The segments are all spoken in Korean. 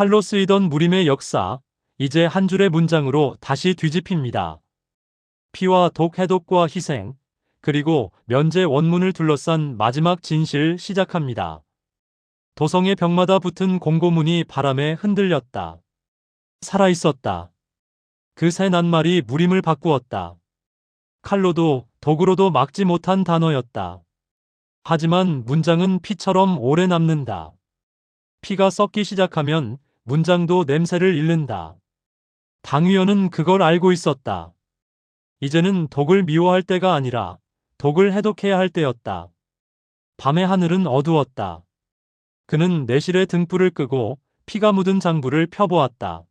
칼로 쓰이던 무림의 역사, 이제 한 줄의 문장으로 다시 뒤집힙니다. 피와 독, 해독과 희생, 그리고 면제 원문을 둘러싼 마지막 진실 시작합니다. 도성의 벽마다 붙은 공고문이 바람에 흔들렸다. 살아있었다. 그 새 낱말이 무림을 바꾸었다. 칼로도 도구로도 막지 못한 단어였다. 하지만 문장은 피처럼 오래 남는다. 피가 썩기 시작하면 문장도 냄새를 잃는다. 당위원은 그걸 알고 있었다. 이제는 독을 미워할 때가 아니라 독을 해독해야 할 때였다. 밤의 하늘은 어두웠다. 그는 내실의 등불을 끄고 피가 묻은 장부를 펴보았다.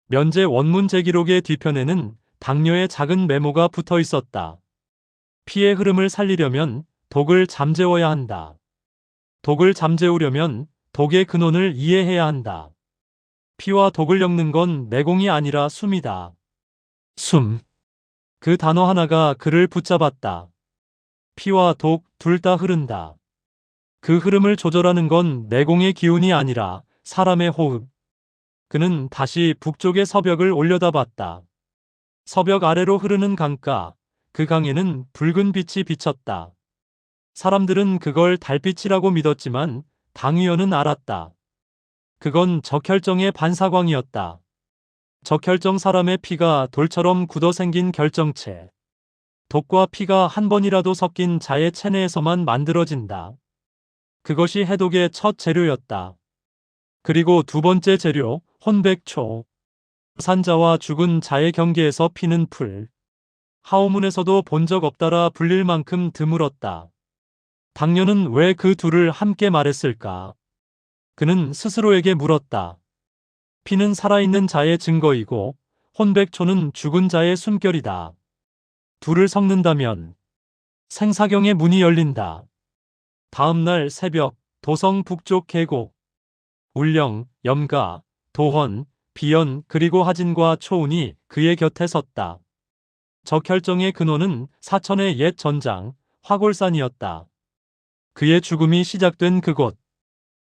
면제 원문 제기록의 뒤편에는 당뇨의 작은 메모가 붙어 있었다. 피의 흐름을 살리려면 독을 잠재워야 한다. 독을 잠재우려면 독의 근원을 이해해야 한다. 피와 독을 엮는 건 내공이 아니라 숨이다. 숨. 그 단어 하나가 그를 붙잡았다. 피와 독 둘 다 흐른다. 그 흐름을 조절하는 건 내공의 기운이 아니라 사람의 호흡. 그는 다시 북쪽의 서벽을 올려다봤다. 서벽 아래로 흐르는 강가, 그 강에는 붉은 빛이 비쳤다. 사람들은 그걸 달빛이라고 믿었지만 당위원은 알았다. 그건 적혈정의 반사광이었다. 적혈정 사람의 피가 돌처럼 굳어 생긴 결정체. 독과 피가 한 번이라도 섞인 자의 체내에서만 만들어진다. 그것이 해독의 첫 재료였다. 그리고 두 번째 재료, 혼백초. 산자와 죽은 자의 경계에서 피는 풀. 하오문에서도 본 적 없다라 불릴 만큼 드물었다. 당뇨는 왜 그 둘을 함께 말했을까? 그는 스스로에게 물었다. 피는 살아있는 자의 증거이고 혼백초는 죽은 자의 숨결이다. 둘을 섞는다면 생사경의 문이 열린다. 다음 날 새벽 도성 북쪽 계곡. 울령, 염가, 도헌, 비연 그리고 하진과 초운이 그의 곁에 섰다. 적혈정의 근원은 사천의 옛 전장 화골산이었다. 그의 죽음이 시작된 그곳.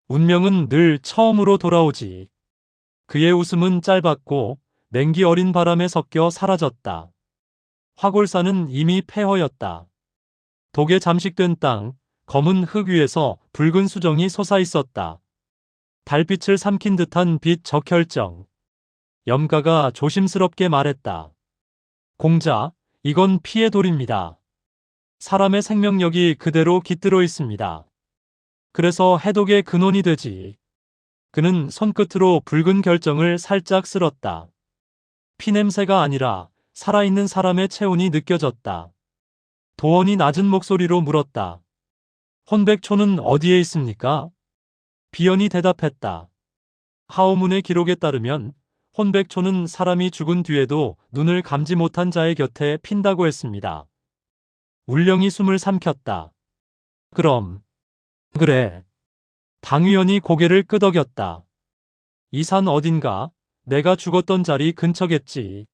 운명은 늘 처음으로 돌아오지. 그의 웃음은 짧았고 냉기 어린 바람에 섞여 사라졌다. 화골산은 이미 폐허였다. 독에 잠식된 땅, 검은 흙 위에서 붉은 수정이 솟아있었다. 달빛을 삼킨 듯한 빛 적혈정. 염가가 조심스럽게 말했다. 공자, 이건 피의 돌입니다. 사람의 생명력이 그대로 깃들어 있습니다. 그래서 해독의 근원이 되지. 그는 손끝으로 붉은 결정을 살짝 쓸었다. 피냄새가 아니라 살아있는 사람의 체온이 느껴졌다. 도원이 낮은 목소리로 물었다. 혼백초는 어디에 있습니까? 비연이 대답했다. 하오문의 기록에 따르면 혼백초는 사람이 죽은 뒤에도 눈을 감지 못한 자의 곁에 핀다고 했습니다. 울령이 숨을 삼켰다. 그럼. 그래. 당위원이 고개를 끄덕였다. 이 산 어딘가 내가 죽었던 자리 근처겠지.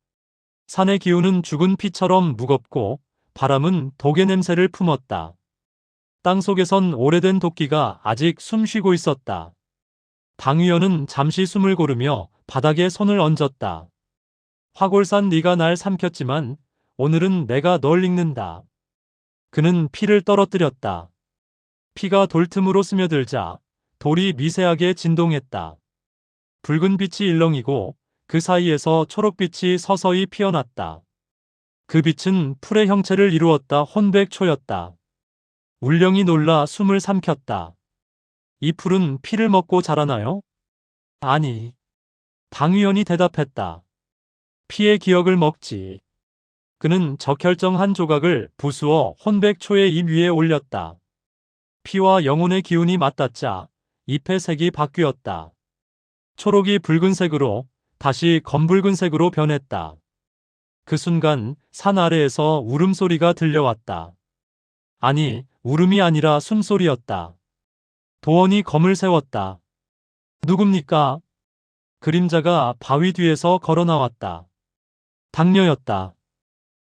산의 기운은 죽은 피처럼 무겁고 바람은 독의 냄새를 품었다. 땅속에선 오래된 도끼가 아직 숨쉬고 있었다. 당위원은 잠시 숨을 고르며 바닥에 손을 얹었다. 화골산 네가 날 삼켰지만 오늘은 내가 널 읽는다. 그는 피를 떨어뜨렸다. 피가 돌 틈으로 스며들자 돌이 미세하게 진동했다. 붉은 빛이 일렁이고 그 사이에서 초록빛이 서서히 피어났다. 그 빛은 풀의 형체를 이루었다. 혼백초였다. 울령이 놀라 숨을 삼켰다. 이 풀은 피를 먹고 자라나요? 아니. 당위원이 대답했다. 피의 기억을 먹지. 그는 적혈정 한 조각을 부수어 혼백초의 입 위에 올렸다. 피와 영혼의 기운이 맞닿자 잎의 색이 바뀌었다. 초록이 붉은색으로 다시 검붉은색으로 변했다. 그 순간 산 아래에서 울음소리가 들려왔다. 아니, 울음이 아니라 숨소리였다. 도원이 검을 세웠다. 누굽니까? 그림자가 바위 뒤에서 걸어 나왔다. 당녀였다.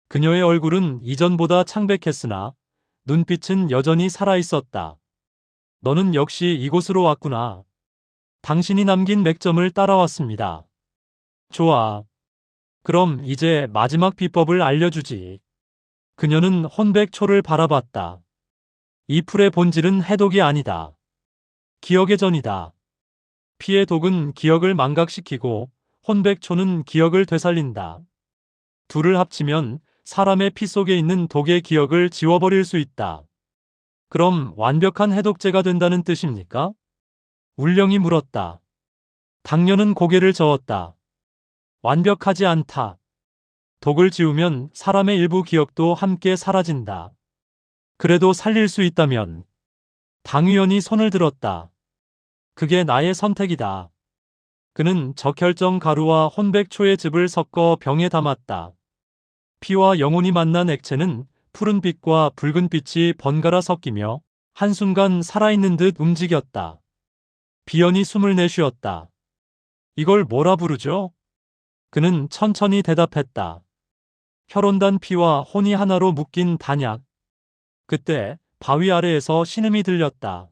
그녀의 얼굴은 이전보다 창백했으나 눈빛은 여전히 살아있었다. 너는 역시 이곳으로 왔구나. 당신이 남긴 맥점을 따라왔습니다. 좋아. 그럼 이제 마지막 비법을 알려주지. 그녀는 혼백초를 바라봤다. 이 풀의 본질은 해독이 아니다. 기억의 전이다. 피의 독은 기억을 망각시키고 혼백초는 기억을 되살린다. 둘을 합치면 사람의 피 속에 있는 독의 기억을 지워버릴 수 있다. 그럼 완벽한 해독제가 된다는 뜻입니까? 울령이 물었다. 당년은 고개를 저었다. 완벽하지 않다. 독을 지우면 사람의 일부 기억도 함께 사라진다. 그래도 살릴 수 있다면. 당위원이 손을 들었다. 그게 나의 선택이다. 그는 적혈정 가루와 혼백초의 즙을 섞어 병에 담았다. 피와 영혼이 만난 액체는 푸른빛과 붉은빛이 번갈아 섞이며 한순간 살아있는 듯 움직였다. 비연이 숨을 내쉬었다. 이걸 뭐라 부르죠? 그는 천천히 대답했다. 혈온단 피와 혼이 하나로 묶인 단약. 그때 바위 아래에서 신음이 들렸다.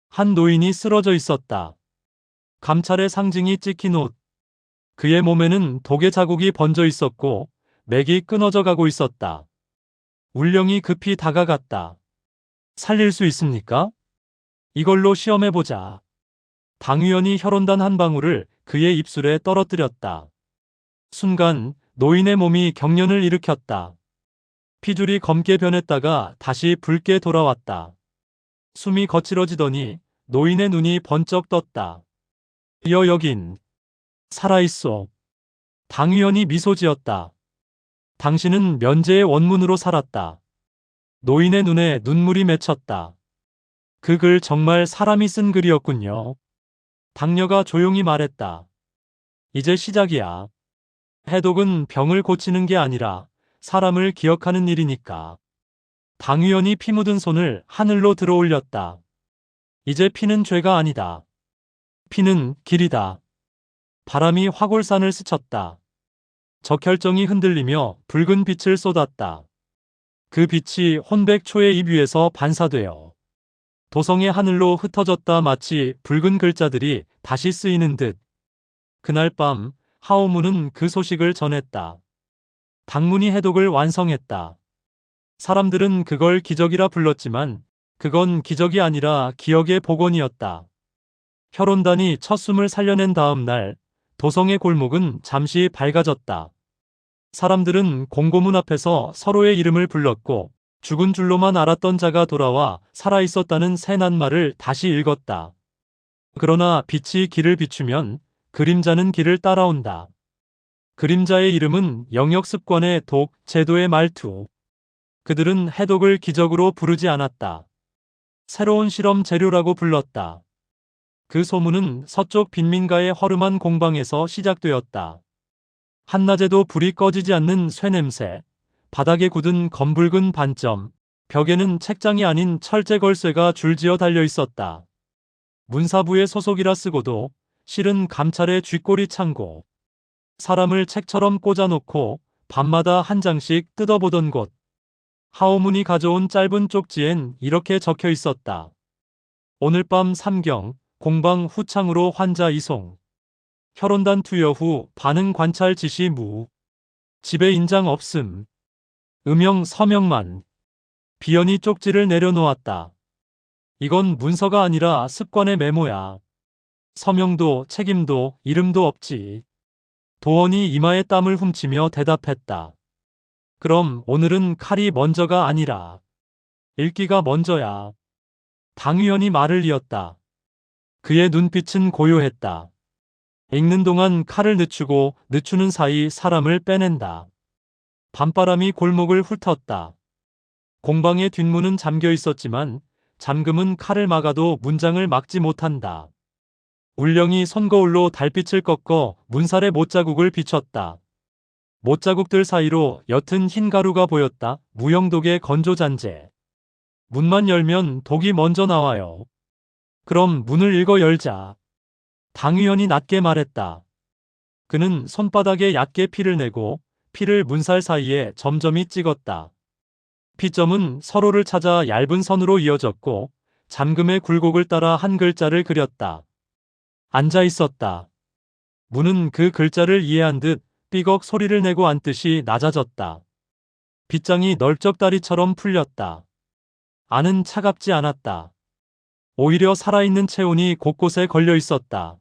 한 노인이 쓰러져 있었다. 감찰의 상징이 찍힌 옷. 그의 몸에는 독의 자국이 번져 있었고 맥이 끊어져 가고 있었다. 울령이 급히 다가갔다. 살릴 수 있습니까? 이걸로 시험해보자. 당위원이 혈온단 한 방울을 그의 입술에 떨어뜨렸다. 순간 노인의 몸이 경련을 일으켰다. 피줄이 검게 변했다가 다시 붉게 돌아왔다. 숨이 거칠어지더니 노인의 눈이 번쩍 떴다. 여긴 살아있어. 당위원이 미소 지었다. 당신은 면제의 원문으로 살았다. 노인의 눈에 눈물이 맺혔다. 그 글 정말 사람이 쓴 글이었군요. 당녀가 조용히 말했다. 이제 시작이야. 해독은 병을 고치는 게 아니라 사람을 기억하는 일이니까. 당위원이 피 묻은 손을 하늘로 들어 올렸다. 이제 피는 죄가 아니다. 피는 길이다. 바람이 화골산을 스쳤다. 적혈정이 흔들리며 붉은 빛을 쏟았다. 그 빛이 혼백초의 입 위에서 반사되어 도성의 하늘로 흩어졌다. 마치 붉은 글자들이 다시 쓰이는 듯. 그날 밤 하오문은 그 소식을 전했다. 당문이 해독을 완성했다. 사람들은 그걸 기적이라 불렀지만 그건 기적이 아니라 기억의 복원이었다. 혈온단이 첫 숨을 살려낸 다음 날 도성의 골목은 잠시 밝아졌다. 사람들은 공고문 앞에서 서로의 이름을 불렀고 죽은 줄로만 알았던 자가 돌아와 살아있었다는 새 낱말을 다시 읽었다. 그러나 빛이 길을 비추면 그림자는 길을 따라온다. 그림자의 이름은 영역 습관의 독, 제도의 말투. 그들은 해독을 기적으로 부르지 않았다. 새로운 실험 재료라고 불렀다. 그 소문은 서쪽 빈민가의 허름한 공방에서 시작되었다. 한낮에도 불이 꺼지지 않는 쇠냄새, 바닥에 굳은 검붉은 반점, 벽에는 책장이 아닌 철제 걸쇠가 줄지어 달려 있었다. 문사부의 소속이라 쓰고도 실은 감찰의 쥐꼬리 창고. 사람을 책처럼 꽂아놓고 밤마다 한 장씩 뜯어보던 곳. 하오문이 가져온 짧은 쪽지엔 이렇게 적혀 있었다. 오늘 밤 3경 공방 후창으로 환자 이송. 혈온단 투여 후 반응 관찰 지시 무. 집에 인장 없음. 음영 서명만. 비연이 쪽지를 내려놓았다. 이건 문서가 아니라 습관의 메모야. 서명도 책임도 이름도 없지. 도원이 이마에 땀을 훔치며 대답했다. 그럼 오늘은 칼이 먼저가 아니라 읽기가 먼저야. 당위원이 말을 이었다. 그의 눈빛은 고요했다. 읽는 동안 칼을 늦추고 늦추는 사이 사람을 빼낸다. 밤바람이 골목을 훑었다. 공방의 뒷문은 잠겨 있었지만 잠금은 칼을 막아도 문장을 막지 못한다. 울령이 손거울로 달빛을 꺾어 문살의 못자국을 비췄다. 못자국들 사이로 옅은 흰 가루가 보였다. 무영독의 건조잔재. 문만 열면 독이 먼저 나와요. 그럼 문을 읽어 열자. 당위원이 낮게 말했다. 그는 손바닥에 얕게 피를 내고 피를 문살 사이에 점점이 찍었다. 피점은 서로를 찾아 얇은 선으로 이어졌고 잠금의 굴곡을 따라 한 글자를 그렸다. 앉아 있었다. 문은 그 글자를 이해한 듯 삐걱 소리를 내고 앉듯이 낮아졌다. 빗장이 널쩍다리처럼 풀렸다. 안은 차갑지 않았다. 오히려 살아있는 체온이 곳곳에 걸려 있었다.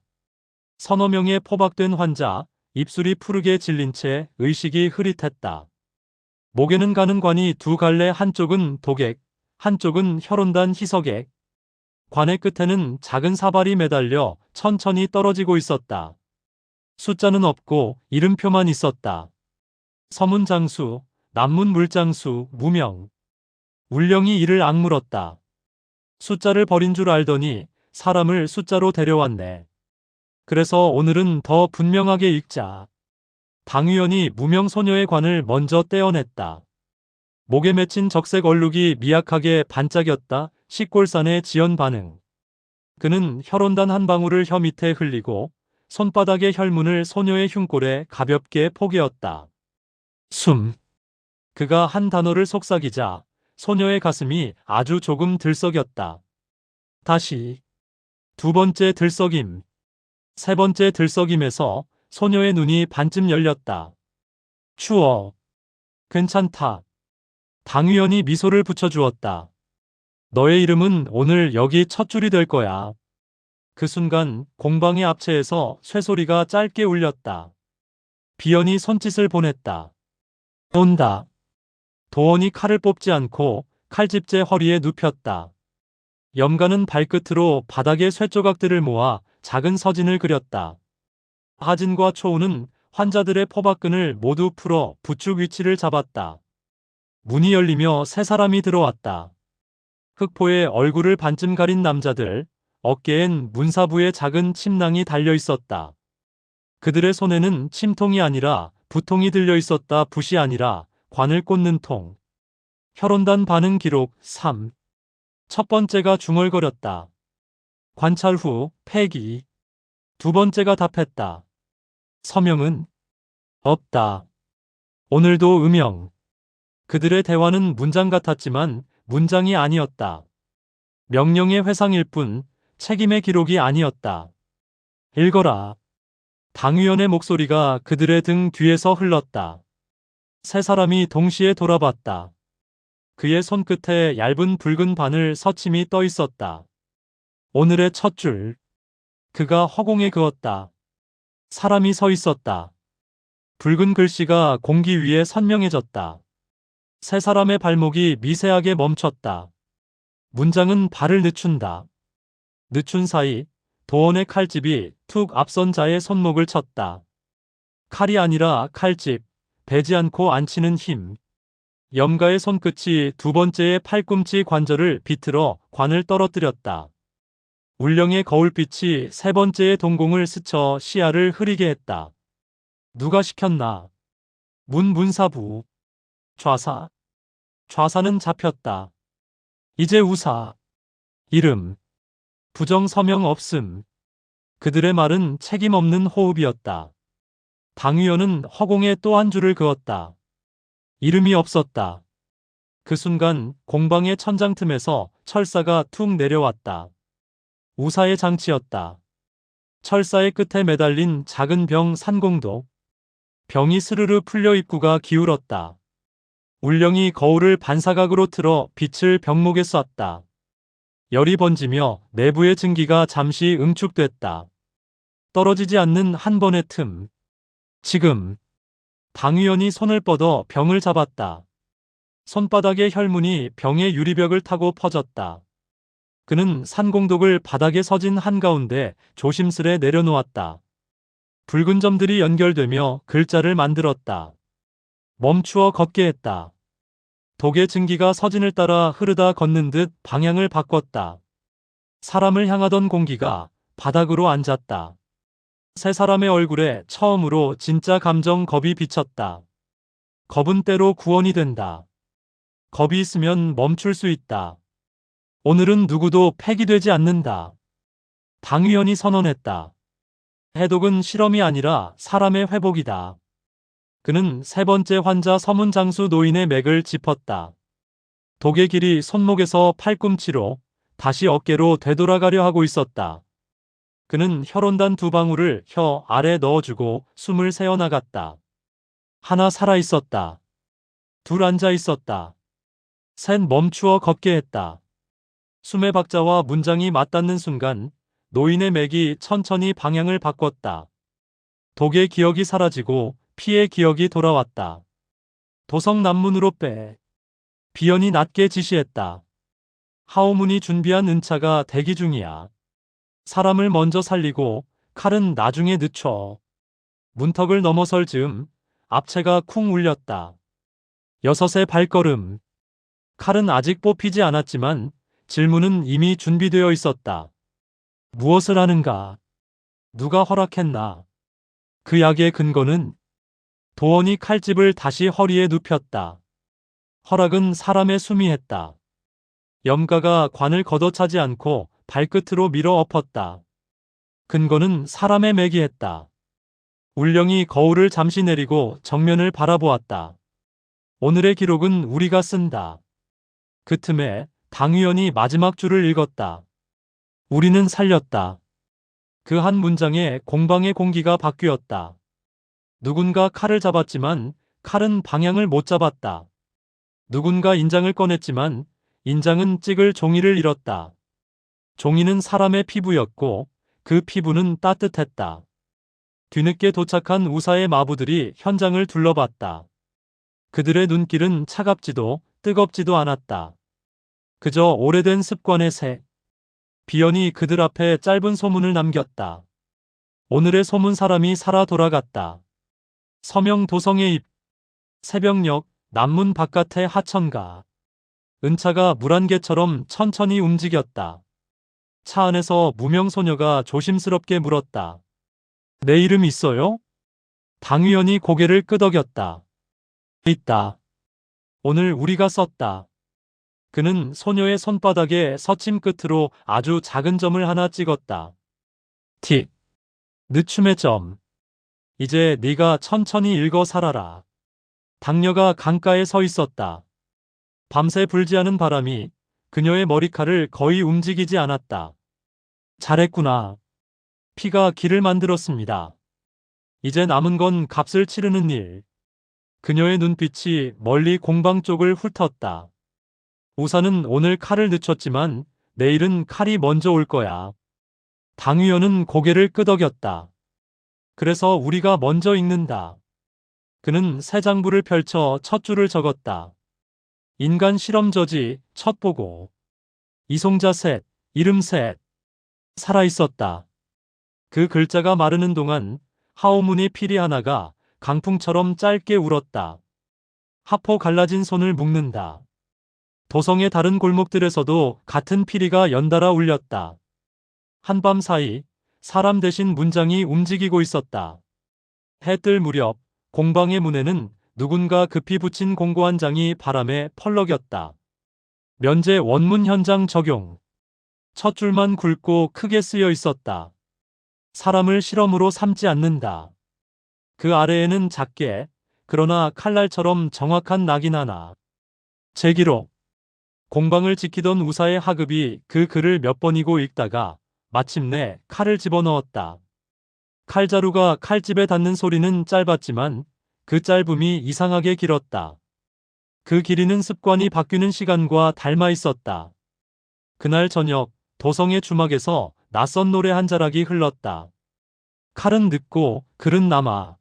서너 명의 포박된 환자, 입술이 푸르게 질린 채 의식이 흐릿했다. 목에는 가는 관이 두 갈래, 한쪽은 도객, 한쪽은 혈흔단 희석액. 관의 끝에는 작은 사발이 매달려 천천히 떨어지고 있었다. 숫자는 없고 이름표만 있었다. 서문장수, 남문물장수, 무명. 울령이 이를 악물었다. 숫자를 버린 줄 알더니 사람을 숫자로 데려왔네. 그래서 오늘은 더 분명하게 읽자. 당위원이 무명 소녀의 관을 먼저 떼어냈다. 목에 맺힌 적색 얼룩이 미약하게 반짝였다. 식골산의 지연 반응. 그는 혈흔단 한 방울을 혀 밑에 흘리고 손바닥의 혈문을 소녀의 흉골에 가볍게 포개었다. 숨. 그가 한 단어를 속삭이자 소녀의 가슴이 아주 조금 들썩였다. 다시. 두 번째 들썩임. 세 번째 들썩임에서 소녀의 눈이 반쯤 열렸다. 추워. 괜찮다. 당위원이 미소를 붙여주었다. 너의 이름은 오늘 여기 첫 줄이 될 거야. 그 순간 공방의 앞채에서 쇠소리가 짧게 울렸다. 비연이 손짓을 보냈다. 온다. 도원이 칼을 뽑지 않고 칼집재 허리에 눕혔다. 염가는 발끝으로 바닥에 쇠조각들을 모아 작은 서진을 그렸다. 하진과 초우는 환자들의 포박근을 모두 풀어 부축 위치를 잡았다. 문이 열리며 세 사람이 들어왔다. 흑포에 얼굴을 반쯤 가린 남자들, 어깨엔 문사부의 작은 침낭이 달려 있었다. 그들의 손에는 침통이 아니라 부통이 들려 있었다. 붓이 아니라 관을 꽂는 통. 혈흔단 반응 기록 3. 첫 번째가 중얼거렸다. 관찰 후 폐기. 두 번째가 답했다. 서명은 없다. 오늘도 음영. 그들의 대화는 문장 같았지만 문장이 아니었다. 명령의 회상일 뿐 책임의 기록이 아니었다. 읽어라. 당위원의 목소리가 그들의 등 뒤에서 흘렀다. 세 사람이 동시에 돌아봤다. 그의 손끝에 얇은 붉은 바늘 서침이 떠 있었다. 오늘의 첫 줄. 그가 허공에 그었다. 사람이 서 있었다. 붉은 글씨가 공기 위에 선명해졌다. 세 사람의 발목이 미세하게 멈췄다. 문장은 발을 늦춘다. 늦춘 사이 도원의 칼집이 툭 앞선 자의 손목을 쳤다. 칼이 아니라 칼집, 베지 않고 안치는 힘. 염가의 손끝이 두 번째의 팔꿈치 관절을 비틀어 관을 떨어뜨렸다. 울령의 거울빛이 세 번째의 동공을 스쳐 시야를 흐리게 했다. 누가 시켰나? 문사부. 좌사. 좌사는 잡혔다. 이제 우사. 이름. 부정 서명 없음. 그들의 말은 책임 없는 호흡이었다. 당위원은 허공에 또 한 줄을 그었다. 이름이 없었다. 그 순간 공방의 천장 틈에서 철사가 툭 내려왔다. 우사의 장치였다. 철사의 끝에 매달린 작은 병 산공도. 병이 스르르 풀려 입구가 기울었다. 울령이 거울을 반사각으로 틀어 빛을 병목에 쐈다. 열이 번지며 내부의 증기가 잠시 응축됐다. 떨어지지 않는 한 번의 틈. 지금. 당위원이 손을 뻗어 병을 잡았다. 손바닥의 혈문이 병의 유리벽을 타고 퍼졌다. 그는 산공독을 바닥에 서진 한가운데 조심스레 내려놓았다. 붉은 점들이 연결되며 글자를 만들었다. 멈추어 걷게 했다. 독의 증기가 서진을 따라 흐르다 걷는 듯 방향을 바꿨다. 사람을 향하던 공기가 바닥으로 앉았다. 세 사람의 얼굴에 처음으로 진짜 감정 겁이 비쳤다. 겁은 때로 구원이 된다. 겁이 있으면 멈출 수 있다. 오늘은 누구도 폐기되지 않는다. 당위원이 선언했다. 해독은 실험이 아니라 사람의 회복이다. 그는 세 번째 환자 서문장수 노인의 맥을 짚었다. 독의 길이 손목에서 팔꿈치로 다시 어깨로 되돌아가려 하고 있었다. 그는 혈흔단 2방울을 혀 아래 넣어주고 숨을 새어나갔다. 하나 살아있었다. 둘 앉아있었다. 셋 멈추어 걷게 했다. 숨의 박자와 문장이 맞닿는 순간 노인의 맥이 천천히 방향을 바꿨다. 독의 기억이 사라지고 피의 기억이 돌아왔다. 도성 남문으로 빼. 비연이 낮게 지시했다. 하오문이 준비한 은차가 대기 중이야. 사람을 먼저 살리고 칼은 나중에 늦춰. 문턱을 넘어설 즈음 앞채가 쿵 울렸다. 6의 발걸음. 칼은 아직 뽑히지 않았지만 질문은 이미 준비되어 있었다. 무엇을 하는가? 누가 허락했나? 그 약의 근거는? 도원이 칼집을 다시 허리에 눕혔다. 허락은 사람의 숨이 했다. 염가가 관을 걷어차지 않고 발끝으로 밀어 엎었다. 근거는 사람의 맥이 했다. 울령이 거울을 잠시 내리고 정면을 바라보았다. 오늘의 기록은 우리가 쓴다. 그 틈에 당위원이 마지막 줄을 읽었다. 우리는 살렸다. 그 한 문장에 공방의 공기가 바뀌었다. 누군가 칼을 잡았지만 칼은 방향을 못 잡았다. 누군가 인장을 꺼냈지만 인장은 찍을 종이를 잃었다. 종이는 사람의 피부였고 그 피부는 따뜻했다. 뒤늦게 도착한 우사의 마부들이 현장을 둘러봤다. 그들의 눈길은 차갑지도 뜨겁지도 않았다. 그저 오래된 습관의 새. 비연이 그들 앞에 짧은 소문을 남겼다. 오늘의 소문 사람이 살아 돌아갔다. 서명 도성의 입. 새벽녘 남문 바깥의 하천가. 은차가 물안개처럼 천천히 움직였다. 차 안에서 무명 소녀가 조심스럽게 물었다. 내 이름 있어요? 당위원이 고개를 끄덕였다. 있다. 오늘 우리가 썼다. 그는 소녀의 손바닥에 서침 끝으로 아주 작은 점을 하나 찍었다. 틱. 늦춤의 점. 이제 네가 천천히 읽어 살아라. 당녀가 강가에 서 있었다. 밤새 불지 않은 바람이 그녀의 머리칼을 거의 움직이지 않았다. 잘했구나. 피가 길을 만들었습니다. 이제 남은 건 값을 치르는 일. 그녀의 눈빛이 멀리 공방 쪽을 훑었다. 우사는 오늘 칼을 늦췄지만 내일은 칼이 먼저 올 거야. 당위원은 고개를 끄덕였다. 그래서 우리가 먼저 읽는다. 그는 새 장부를 펼쳐 첫 줄을 적었다. 인간 실험 저지 첫 보고. 이송자 셋, 이름 셋. 살아있었다. 그 글자가 마르는 동안 하오문의 피리 하나가 강풍처럼 짧게 울었다. 하포 갈라진 손을 묶는다. 도성의 다른 골목들에서도 같은 피리가 연달아 울렸다. 한밤 사이 사람 대신 문장이 움직이고 있었다. 해 뜰 무렵 공방의 문에는 누군가 급히 붙인 공고 한 장이 바람에 펄럭였다. 면제 원문 현장 적용. 첫 줄만 굵고 크게 쓰여 있었다. 사람을 실험으로 삼지 않는다. 그 아래에는 작게 그러나 칼날처럼 정확한 낙인 하나. 제 기록. 공방을 지키던 우사의 하급이 그 글을 몇 번이고 읽다가 마침내 칼을 집어넣었다. 칼자루가 칼집에 닿는 소리는 짧았지만 그 짧음이 이상하게 길었다. 그 길이는 습관이 바뀌는 시간과 닮아 있었다. 그날 저녁 도성의 주막에서 낯선 노래 한 자락이 흘렀다. 칼은 늙고 글은 남아.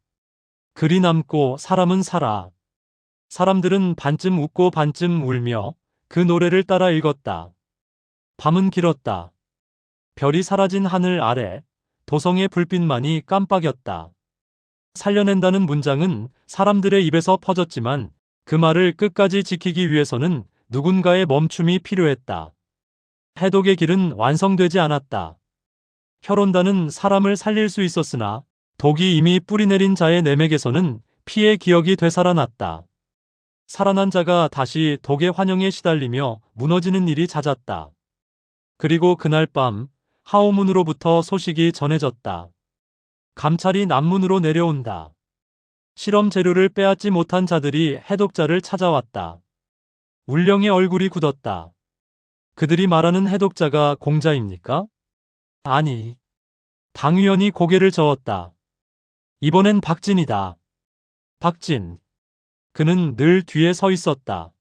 글이 남고 사람은 살아. 사람들은 반쯤 웃고 반쯤 울며 그 노래를 따라 읽었다. 밤은 길었다. 별이 사라진 하늘 아래 도성의 불빛만이 깜빡였다. 살려낸다는 문장은 사람들의 입에서 퍼졌지만 그 말을 끝까지 지키기 위해서는 누군가의 멈춤이 필요했다. 해독의 길은 완성되지 않았다. 혈온단은 사람을 살릴 수 있었으나 독이 이미 뿌리내린 자의 내맥에서는 피의 기억이 되살아났다. 살아난 자가 다시 독의 환영에 시달리며 무너지는 일이 잦았다. 그리고 그날 밤 하오문으로부터 소식이 전해졌다. 감찰이 남문으로 내려온다. 실험 재료를 빼앗지 못한 자들이 해독자를 찾아왔다. 울령의 얼굴이 굳었다. 그들이 말하는 해독자가 공자입니까? 아니. 당 의원이 고개를 저었다. 이번엔 박진이다. 박진. 그는 늘 뒤에 서 있었다.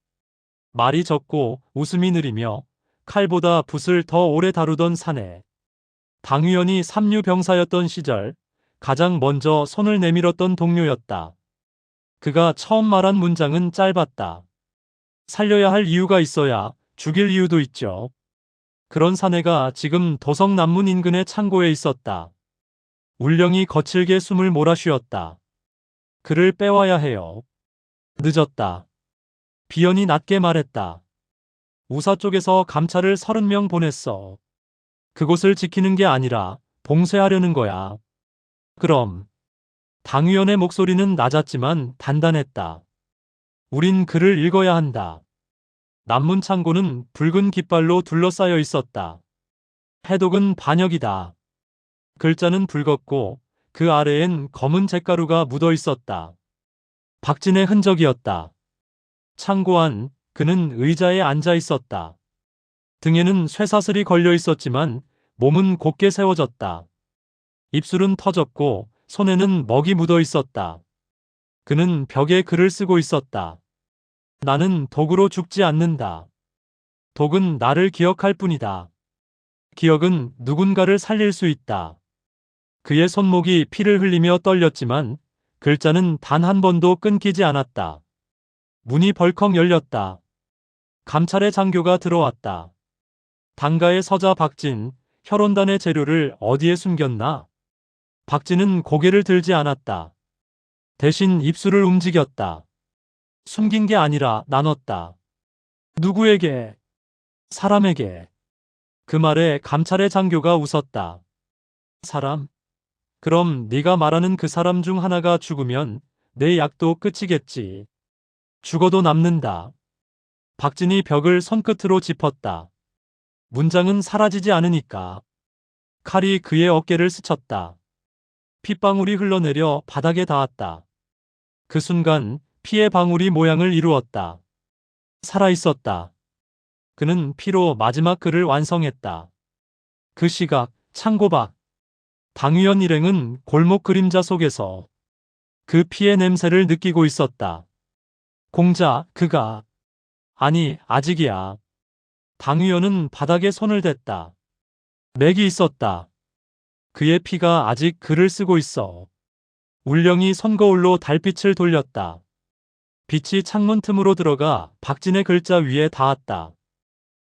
말이 적고 웃음이 느리며 칼보다 붓을 더 오래 다루던 사내. 당 의원이 삼류 병사였던 시절 가장 먼저 손을 내밀었던 동료였다. 그가 처음 말한 문장은 짧았다. 살려야 할 이유가 있어야 죽일 이유도 있죠. 그런 사내가 지금 도성 남문 인근의 창고에 있었다. 울령이 거칠게 숨을 몰아쉬었다. 그를 빼와야 해요. 늦었다. 비연이 낮게 말했다. 우사 쪽에서 감찰을 30명 보냈어. 그곳을 지키는 게 아니라 봉쇄하려는 거야. 그럼. 당위원의 목소리는 낮았지만 단단했다. 우린 글을 읽어야 한다. 남문 창고는 붉은 깃발로 둘러싸여 있었다. 해독은 반역이다. 글자는 붉었고 그 아래엔 검은 잿가루가 묻어 있었다. 박진의 흔적이었다. 창고 안 그는 의자에 앉아 있었다. 등에는 쇠사슬이 걸려 있었지만 몸은 곧게 세워졌다. 입술은 터졌고 손에는 먹이 묻어 있었다. 그는 벽에 글을 쓰고 있었다. 나는 독으로 죽지 않는다. 독은 나를 기억할 뿐이다. 기억은 누군가를 살릴 수 있다. 그의 손목이 피를 흘리며 떨렸지만 글자는 단 한 번도 끊기지 않았다. 문이 벌컥 열렸다. 감찰의 장교가 들어왔다. 당가에 서자 박진, 혈원단의 재료를 어디에 숨겼나? 박진은 고개를 들지 않았다. 대신 입술을 움직였다. 숨긴 게 아니라 나눴다. 누구에게? 사람에게. 그 말에 감찰의 장교가 웃었다. 사람? 그럼 네가 말하는 그 사람 중 하나가 죽으면 내 약도 끝이겠지. 죽어도 남는다. 박진이 벽을 손끝으로 짚었다. 문장은 사라지지 않으니까. 칼이 그의 어깨를 스쳤다. 핏방울이 흘러내려 바닥에 닿았다. 그 순간 피의 방울이 모양을 이루었다. 살아있었다. 그는 피로 마지막 글을 완성했다. 그 시각, 창고 밖. 당위원 일행은 골목 그림자 속에서 그 피의 냄새를 느끼고 있었다. 공자, 그가. 아니, 아직이야. 당위원은 바닥에 손을 댔다. 맥이 있었다. 그의 피가 아직 글을 쓰고 있어. 울령이 손거울로 달빛을 돌렸다. 빛이 창문 틈으로 들어가 박진의 글자 위에 닿았다.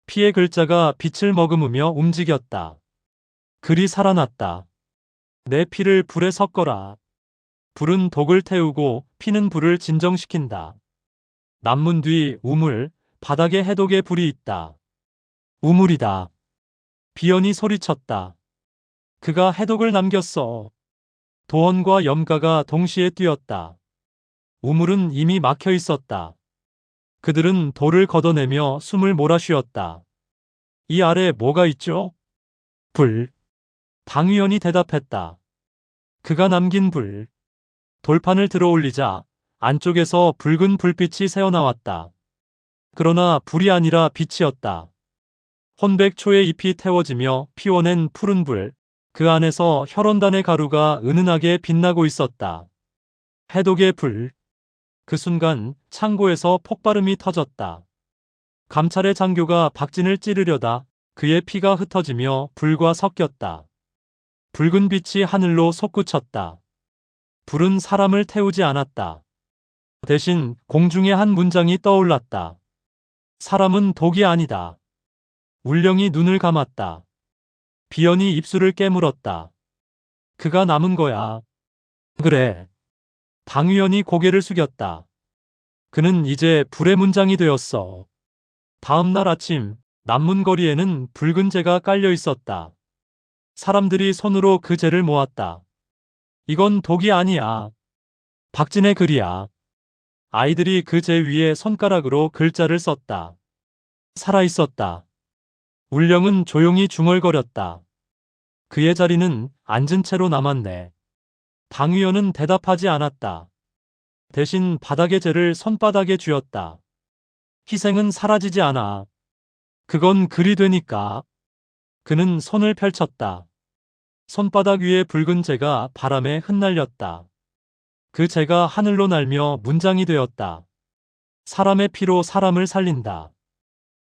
피의 글자가 빛을 머금으며 움직였다. 글이 살아났다. 내 피를 불에 섞어라. 불은 독을 태우고 피는 불을 진정시킨다. 남문 뒤 우물, 바닥에 해독의 불이 있다. 우물이다. 비연이 소리쳤다. 그가 해독을 남겼어. 도원과 염가가 동시에 뛰었다. 우물은 이미 막혀 있었다. 그들은 돌을 걷어내며 숨을 몰아쉬었다. 이 아래 뭐가 있죠? 불. 당위원이 대답했다. 그가 남긴 불. 돌판을 들어 올리자 안쪽에서 붉은 불빛이 새어나왔다. 그러나 불이 아니라 빛이었다. 혼백초의 잎이 태워지며 피워낸 푸른 불. 그 안에서 혈원단의 가루가 은은하게 빛나고 있었다. 해독의 불. 그 순간 창고에서 폭발음이 터졌다. 감찰의 장교가 박진을 찌르려다 그의 피가 흩어지며 불과 섞였다. 붉은 빛이 하늘로 솟구쳤다. 불은 사람을 태우지 않았다. 대신 공중에 한 문장이 떠올랐다. 사람은 독이 아니다. 울령이 눈을 감았다. 비연이 입술을 깨물었다. 그가 남은 거야. 그래. 당위원이 고개를 숙였다. 그는 이제 불의 문장이 되었어. 다음 날 아침 남문 거리에는 붉은 재가 깔려 있었다. 사람들이 손으로 그 재를 모았다. 이건 독이 아니야. 박진의 글이야. 아이들이 그 재 위에 손가락으로 글자를 썼다. 살아있었다. 울령은 조용히 중얼거렸다. 그의 자리는 앉은 채로 남았네. 당위원은 대답하지 않았다. 대신 바닥의 재를 손바닥에 쥐었다. 희생은 사라지지 않아. 그건 글이 되니까. 그는 손을 펼쳤다. 손바닥 위에 붉은 재가 바람에 흩날렸다. 그 재가 하늘로 날며 문장이 되었다. 사람의 피로 사람을 살린다.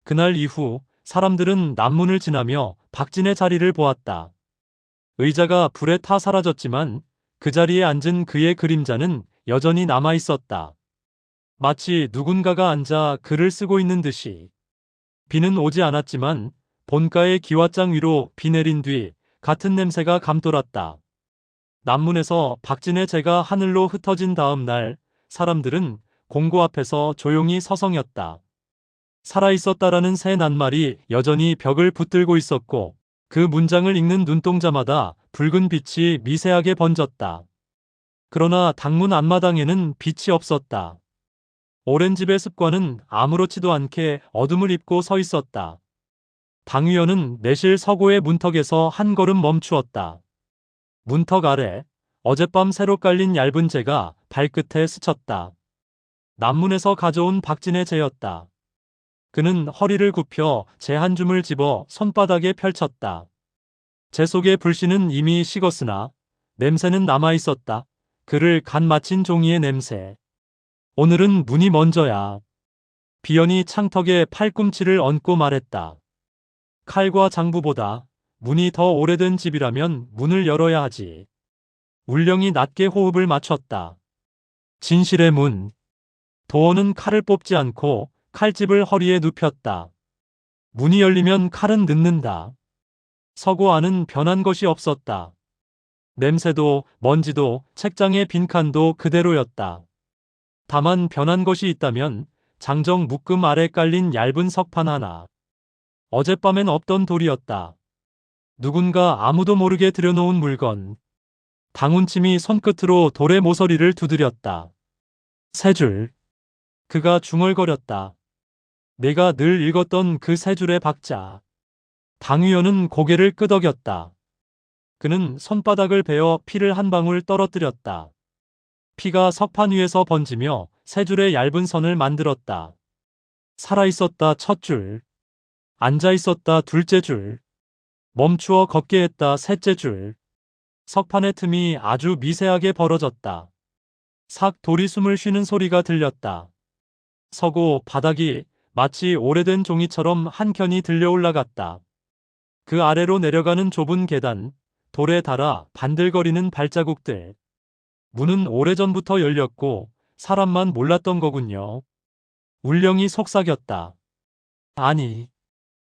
그날 이후 사람들은 남문을 지나며 박진의 자리를 보았다. 의자가 불에 타 사라졌지만 그 자리에 앉은 그의 그림자는 여전히 남아 있었다. 마치 누군가가 앉아 글을 쓰고 있는 듯이. 비는 오지 않았지만 본가의 기와장 위로 비 내린 뒤 같은 냄새가 감돌았다. 남문에서 박진의 재가 하늘로 흩어진 다음 날 사람들은 공고 앞에서 조용히 서성였다. 살아있었다라는 새 낱말이 여전히 벽을 붙들고 있었고 그 문장을 읽는 눈동자마다 붉은 빛이 미세하게 번졌다. 그러나 당문 앞마당에는 빛이 없었다. 오랜 집의 습관은 아무렇지도 않게 어둠을 입고 서 있었다. 당위원은 내실 서고의 문턱에서 한 걸음 멈추었다. 문턱 아래 어젯밤 새로 깔린 얇은 재가 발끝에 스쳤다. 남문에서 가져온 박진의 재였다. 그는 허리를 굽혀 재 한 줌을 집어 손바닥에 펼쳤다. 재 속의 불씨는 이미 식었으나 냄새는 남아 있었다. 그를 간 맞힌 종이의 냄새. 오늘은 문이 먼저야. 비연이 창턱에 팔꿈치를 얹고 말했다. 칼과 장부보다 문이 더 오래된 집이라면 문을 열어야 하지. 울령이 낮게 호흡을 맞췄다. 진실의 문. 도어는 칼을 뽑지 않고 칼집을 허리에 눕혔다. 문이 열리면 칼은 늦는다. 서고 안은 변한 것이 없었다. 냄새도 먼지도 책장의 빈칸도 그대로였다. 다만 변한 것이 있다면 장정 묶음 아래 깔린 얇은 석판 하나. 어젯밤엔 없던 돌이었다. 누군가 아무도 모르게 들여놓은 물건. 당운침이 손끝으로 돌의 모서리를 두드렸다. 세 줄. 그가 중얼거렸다. 내가 늘 읽었던 그 세 줄의 박자. 당위원은 고개를 끄덕였다. 그는 손바닥을 베어 피를 한 방울 떨어뜨렸다. 피가 석판 위에서 번지며 세 줄의 얇은 선을 만들었다. 살아있었다 첫 줄. 앉아있었다 둘째 줄. 멈추어 걷게 했다 셋째 줄. 석판의 틈이 아주 미세하게 벌어졌다. 삭 돌이 숨을 쉬는 소리가 들렸다. 서고 바닥이 마치 오래된 종이처럼 한켠이 들려 올라갔다. 그 아래로 내려가는 좁은 계단, 돌에 닿아 반들거리는 발자국들. 문은 오래전부터 열렸고 사람만 몰랐던 거군요. 울령이 속삭였다. 아니.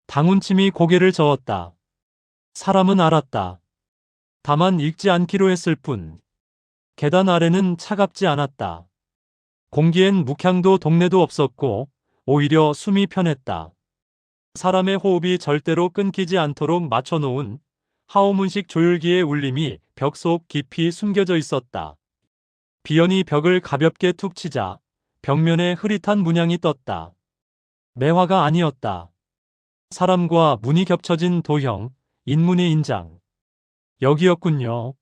당운침이 고개를 저었다. 사람은 알았다. 다만 읽지 않기로 했을 뿐. 계단 아래는 차갑지 않았다. 공기엔 묵향도 동네도 없었고 오히려 숨이 편했다. 사람의 호흡이 절대로 끊기지 않도록 맞춰놓은 하오문식 조율기의 울림이 벽 속 깊이 숨겨져 있었다. 비연이 벽을 가볍게 툭 치자 벽면에 흐릿한 문양이 떴다. 매화가 아니었다. 사람과 문이 겹쳐진 도형, 인문의 인장. 여기였군요.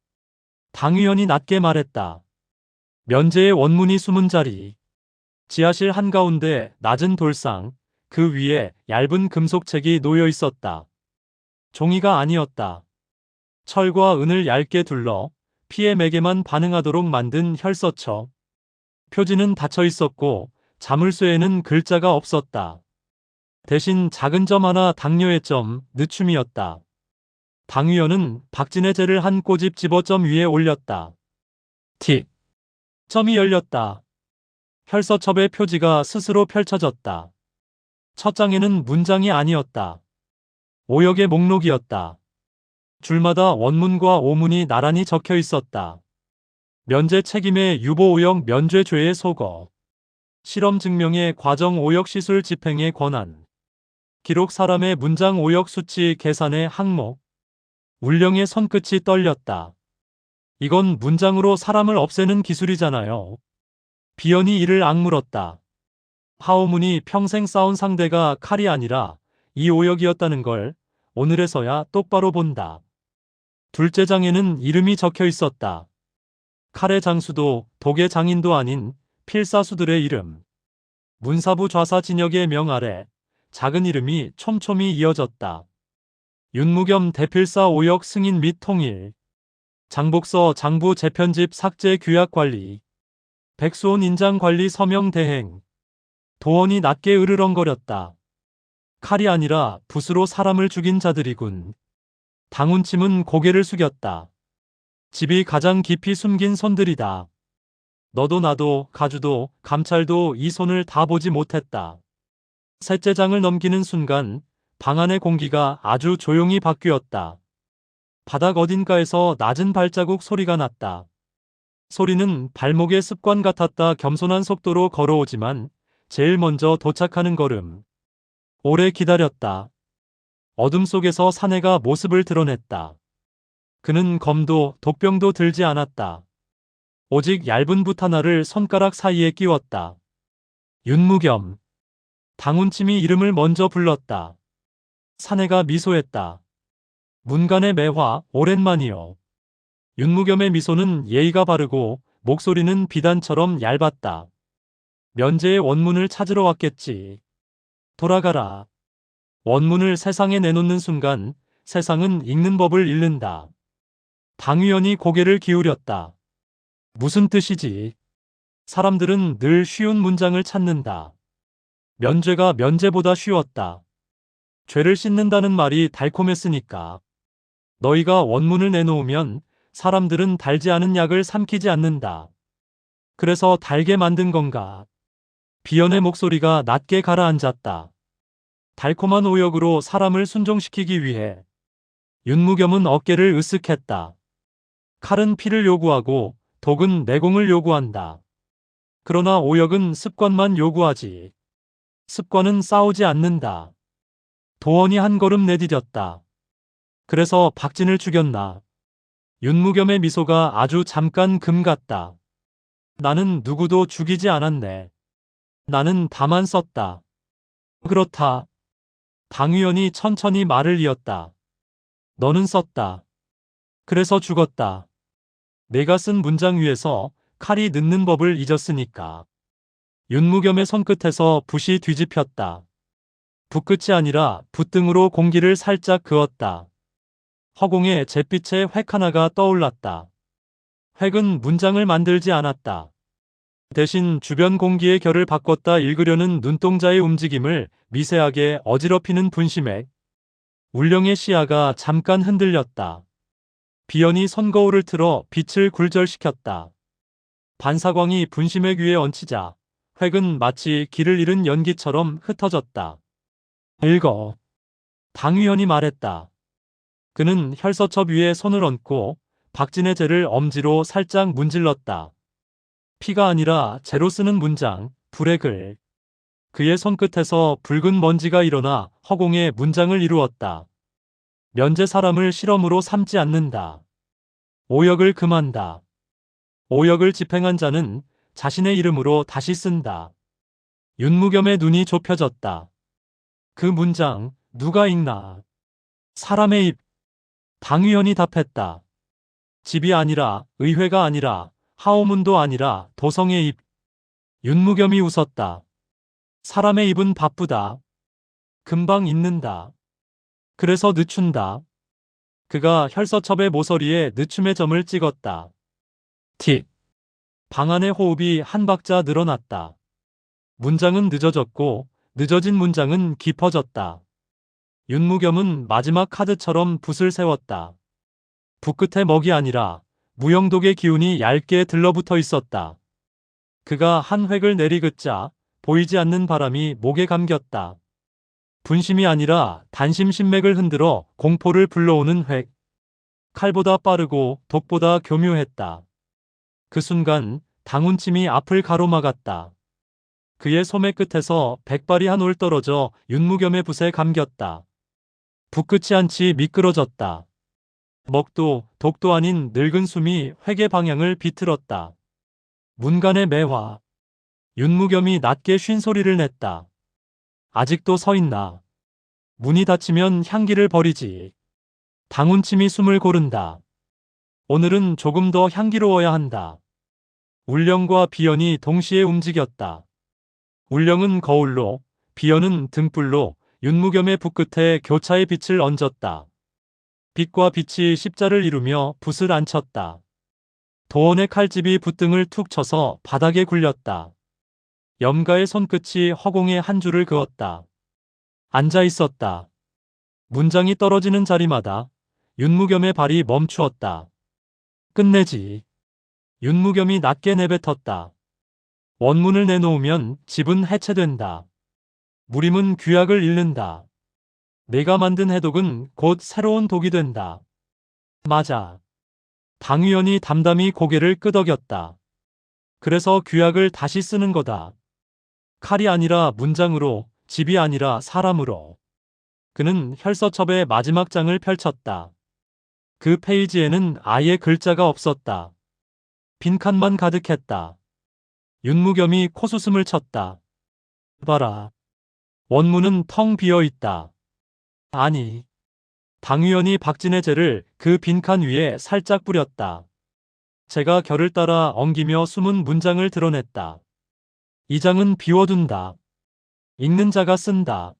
당위원이 낮게 말했다. 면제의 원문이 숨은 자리. 지하실 한가운데 낮은 돌상, 그 위에 얇은 금속책이 놓여 있었다. 종이가 아니었다. 철과 은을 얇게 둘러 피의 매개만 반응하도록 만든 혈서처. 표지는 닫혀 있었고 자물쇠에는 글자가 없었다. 대신 작은 점 하나 당뇨의 점, 늦춤이었다. 당위원은 박진의 재를 한 꼬집 집어 점 위에 올렸다. 틱. 점이 열렸다. 혈서첩의 표지가 스스로 펼쳐졌다. 첫 장에는 문장이 아니었다. 오역의 목록이었다. 줄마다 원문과 오문이 나란히 적혀 있었다. 면제 책임의 유보 오역 면죄 죄의 소거. 실험 증명의 과정 오역 시술 집행의 권한. 기록 사람의 문장 오역 수치 계산의 항목. 울령의 손끝이 떨렸다. 이건 문장으로 사람을 없애는 기술이잖아요. 비연이 이를 악물었다. 하오문이 평생 싸운 상대가 칼이 아니라 이 오역이었다는 걸 오늘에서야 똑바로 본다. 둘째 장에는 이름이 적혀 있었다. 칼의 장수도 독의 장인도 아닌 필사수들의 이름. 문사부 좌사 진역의 명 아래 작은 이름이 촘촘히 이어졌다. 윤무겸 대필사 오역 승인 및 통일. 장복서 장부 재편집 삭제 규약 관리. 백수온 인장 관리 서명 대행. 도원이 낮게 으르렁거렸다. 칼이 아니라 붓으로 사람을 죽인 자들이군. 당운침은 고개를 숙였다. 집이 가장 깊이 숨긴 손들이다. 너도 나도 가주도 감찰도 이 손을 다 보지 못했다. 셋째 장을 넘기는 순간 방 안의 공기가 아주 조용히 바뀌었다. 바닥 어딘가에서 낮은 발자국 소리가 났다. 소리는 발목의 습관 같았다. 겸손한 속도로 걸어오지만 제일 먼저 도착하는 걸음. 오래 기다렸다. 어둠 속에서 사내가 모습을 드러냈다. 그는 검도 독병도 들지 않았다. 오직 얇은 붓 하나를 손가락 사이에 끼웠다. 윤무겸. 당운침이 이름을 먼저 불렀다. 사내가 미소했다. 문간의 매화, 오랜만이요. 윤무겸의 미소는 예의가 바르고 목소리는 비단처럼 얇았다. 면제의 원문을 찾으러 왔겠지. 돌아가라. 원문을 세상에 내놓는 순간 세상은 읽는 법을 잃는다. 당위원이 고개를 기울였다. 무슨 뜻이지? 사람들은 늘 쉬운 문장을 찾는다. 면죄가 면제보다 쉬웠다. 죄를 씻는다는 말이 달콤했으니까. 너희가 원문을 내놓으면 사람들은 달지 않은 약을 삼키지 않는다. 그래서 달게 만든 건가? 비연의 목소리가 낮게 가라앉았다. 달콤한 오역으로 사람을 순종시키기 위해. 윤무겸은 어깨를 으쓱했다. 칼은 피를 요구하고 독은 내공을 요구한다. 그러나 오역은 습관만 요구하지. 습관은 싸우지 않는다. 도원이 한 걸음 내디뎠다. 그래서 박진을 죽였나? 윤무겸의 미소가 아주 잠깐 금 같다. 나는 누구도 죽이지 않았네. 나는 다만 썼다. 그렇다. 당위원이 천천히 말을 이었다. 너는 썼다. 그래서 죽었다. 내가 쓴 문장 위에서 칼이 넣는 법을 잊었으니까. 윤무겸의 손끝에서 붓이 뒤집혔다. 붓끝이 아니라 붓등으로 공기를 살짝 그었다. 허공에 잿빛의 획 하나가 떠올랐다. 획은 문장을 만들지 않았다. 대신 주변 공기의 결을 바꿨다. 읽으려는 눈동자의 움직임을 미세하게 어지럽히는 분심액. 울령의 시야가 잠깐 흔들렸다. 비연이 손거울을 틀어 빛을 굴절시켰다. 반사광이 분심액 위에 얹히자 획은 마치 길을 잃은 연기처럼 흩어졌다. 읽어. 당위원이 말했다. 그는 혈서첩 위에 손을 얹고 박진의 죄를 엄지로 살짝 문질렀다. 피가 아니라 재로 쓰는 문장, 불의 글. 그의 손끝에서 붉은 먼지가 일어나 허공에 문장을 이루었다. 면제 사람을 실험으로 삼지 않는다. 오역을 금한다. 오역을 집행한 자는 자신의 이름으로 다시 쓴다. 윤무겸의 눈이 좁혀졌다. 그 문장 누가 읽나? 사람의 입. 당위원이 답했다. 집이 아니라 의회가 아니라 하오문도 아니라 도성의 입. 윤무겸이 웃었다. 사람의 입은 바쁘다. 금방 잊는다. 그래서 늦춘다. 그가 혈서첩의 모서리에 늦춤의 점을 찍었다. 틱. 방 안의 호흡이 한 박자 늘어났다. 문장은 늦어졌고 늦어진 문장은 깊어졌다. 윤무겸은 마지막 카드처럼 붓을 세웠다. 붓끝에 먹이 아니라 무영독의 기운이 얇게 들러붙어 있었다. 그가 한 획을 내리긋자 보이지 않는 바람이 목에 감겼다. 분심이 아니라 단심 신맥을 흔들어 공포를 불러오는 획. 칼보다 빠르고 독보다 교묘했다. 그 순간 당운침이 앞을 가로막았다. 그의 소매 끝에서 백발이 한 올 떨어져 윤무겸의 붓에 감겼다. 붓끝이 한치 미끄러졌다. 먹도 독도 아닌 늙은 숨이 획의 방향을 비틀었다. 문간의 매화. 윤무겸이 낮게 쉰 소리를 냈다. 아직도 서 있나? 문이 닫히면 향기를 버리지. 당운침이 숨을 고른다. 오늘은 조금 더 향기로워야 한다. 울령과 비연이 동시에 움직였다. 울령은 거울로, 비연은 등불로 윤무겸의 붓끝에 교차의 빛을 얹었다. 빛과 빛이 십자를 이루며 붓을 안 쳤다. 도원의 칼집이 붓등을 툭 쳐서 바닥에 굴렸다. 염가의 손끝이 허공에 한 줄을 그었다. 앉아 있었다. 문장이 떨어지는 자리마다 윤무겸의 발이 멈추었다. 끝내지. 윤무겸이 낮게 내뱉었다. 원문을 내놓으면 집은 해체된다. 무림은 규약을 잃는다. 내가 만든 해독은 곧 새로운 독이 된다. 맞아. 당 의원이 담담히 고개를 끄덕였다. 그래서 규약을 다시 쓰는 거다. 칼이 아니라 문장으로, 집이 아니라 사람으로. 그는 혈서첩의 마지막 장을 펼쳤다. 그 페이지에는 아예 글자가 없었다. 빈칸만 가득했다. 윤무겸이 코수슴을 쳤다. 봐라. 원문은 텅 비어 있다. 아니. 당 의원이 박진의 죄를 그 빈칸 위에 살짝 뿌렸다. 제가 결을 따라 엉기며 숨은 문장을 드러냈다. 이 장은 비워둔다. 읽는 자가 쓴다.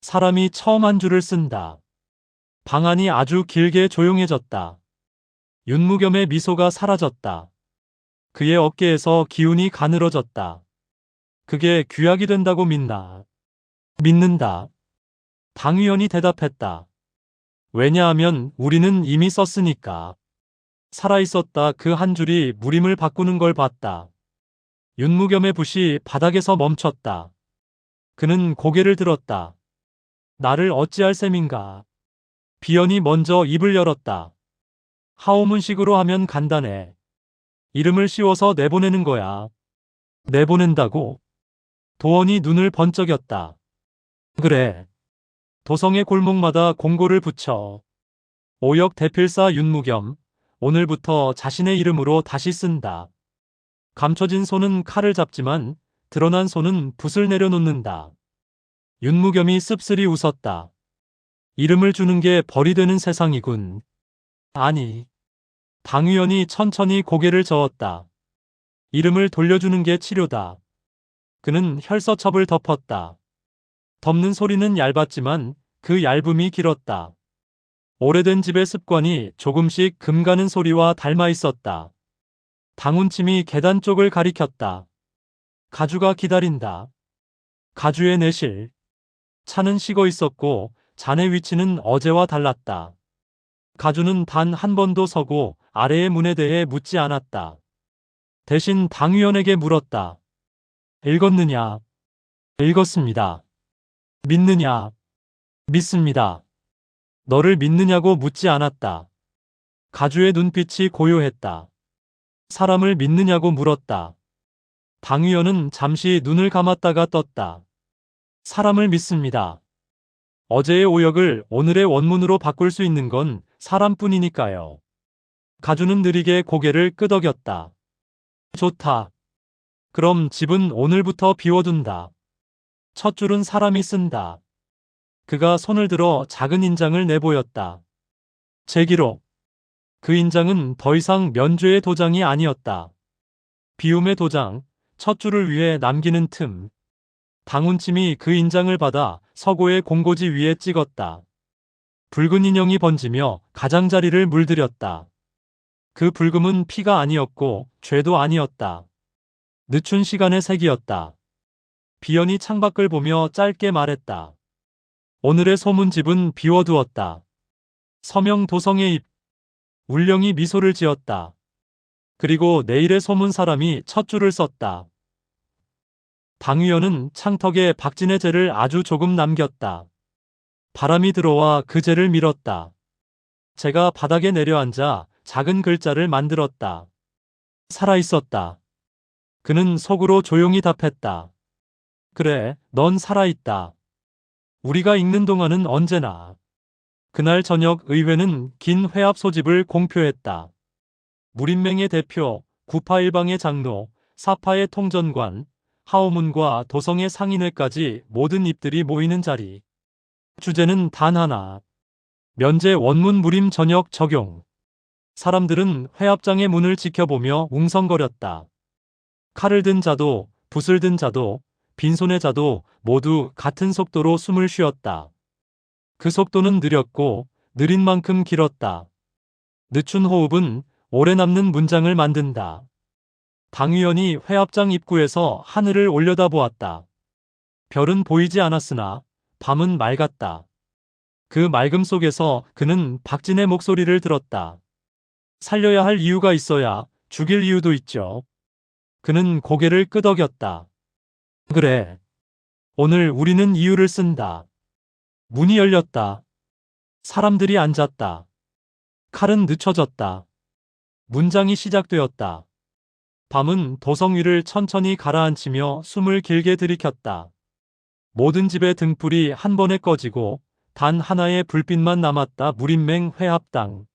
사람이 처음 한 줄을 쓴다. 방안이 아주 길게 조용해졌다. 윤무겸의 미소가 사라졌다. 그의 어깨에서 기운이 가늘어졌다. 그게 규약이 된다고 믿나? 믿는다. 당 의원이 대답했다. 왜냐하면 우리는 이미 썼으니까. 살아있었다. 그 한 줄이 무림을 바꾸는 걸 봤다. 윤무겸의 붓이 바닥에서 멈췄다. 그는 고개를 들었다. 나를 어찌할 셈인가. 비연이 먼저 입을 열었다. 하오문식으로 하면 간단해. 이름을 씌워서 내보내는 거야. 내보낸다고? 도원이 눈을 번쩍였다. 그래. 도성의 골목마다 공고를 붙여. 오역 대필사 윤무겸, 오늘부터 자신의 이름으로 다시 쓴다. 감춰진 손은 칼을 잡지만 드러난 손은 붓을 내려놓는다. 윤무겸이 씁쓸히 웃었다. 이름을 주는 게 벌이 되는 세상이군. 아니. 당 의원이 천천히 고개를 저었다. 이름을 돌려주는 게 치료다. 그는 혈서첩을 덮었다. 덮는 소리는 얇았지만 그 얇음이 길었다. 오래된 집의 습관이 조금씩 금 가는 소리와 닮아 있었다. 당운침이 계단 쪽을 가리켰다. 가주가 기다린다. 가주의 내실. 차는 식어 있었고 잔의 위치는 어제와 달랐다. 가주는 단 한 번도 서고 아래의 문에 대해 묻지 않았다. 대신 당 의원에게 물었다. 읽었느냐? 읽었습니다. 믿느냐? 믿습니다. 너를 믿느냐고 묻지 않았다. 가주의 눈빛이 고요했다. 사람을 믿느냐고 물었다. 당 의원은 잠시 눈을 감았다가 떴다. 사람을 믿습니다. 어제의 오역을 오늘의 원문으로 바꿀 수 있는 건 사람뿐이니까요. 가주는 느리게 고개를 끄덕였다. 좋다. 그럼 집은 오늘부터 비워둔다. 첫 줄은 사람이 쓴다. 그가 손을 들어 작은 인장을 내보였다. 제 기록. 그 인장은 더 이상 면죄의 도장이 아니었다. 비움의 도장, 첫 줄을 위해 남기는 틈. 당운침이 그 인장을 받아 서고의 공고지 위에 찍었다. 붉은 인형이 번지며 가장자리를 물들였다. 그 붉음은 피가 아니었고 죄도 아니었다. 늦춘 시간의 색이었다. 비연이 창밖을 보며 짧게 말했다. 오늘의 소문집은 비워두었다. 서명 도성의 입. 울령이 미소를 지었다. 그리고 내일의 소문 사람이 첫 줄을 썼다. 당 의원은 창턱에 박진의 죄를 아주 조금 남겼다. 바람이 들어와 그 죄를 밀었다. 제가 바닥에 내려앉아 작은 글자를 만들었다. 살아있었다. 그는 속으로 조용히 답했다. 그래, 넌 살아있다. 우리가 읽는 동안은 언제나. 그날 저녁 의회는 긴 회합 소집을 공표했다. 무림맹의 대표, 구파일방의 장로, 사파의 통전관, 하오문과 도성의 상인회까지 모든 입들이 모이는 자리. 주제는 단 하나. 면제 원문 무림 전역 적용. 사람들은 회합장의 문을 지켜보며 웅성거렸다. 칼을 든 자도, 붓을 든 자도, 빈손의 자도 모두 같은 속도로 숨을 쉬었다. 그 속도는 느렸고 느린 만큼 길었다. 늦춘 호흡은 오래 남는 문장을 만든다. 당위원이 회합장 입구에서 하늘을 올려다보았다. 별은 보이지 않았으나 밤은 맑았다. 그 맑음 속에서 그는 박진의 목소리를 들었다. 살려야 할 이유가 있어야 죽일 이유도 있죠. 그는 고개를 끄덕였다. 그래. 오늘 우리는 이유를 쓴다. 문이 열렸다. 사람들이 앉았다. 칼은 늦춰졌다. 문장이 시작되었다. 밤은 도성 위를 천천히 가라앉히며 숨을 길게 들이켰다. 모든 집의 등불이 한 번에 꺼지고 단 하나의 불빛만 남았다. 무림맹 회합당.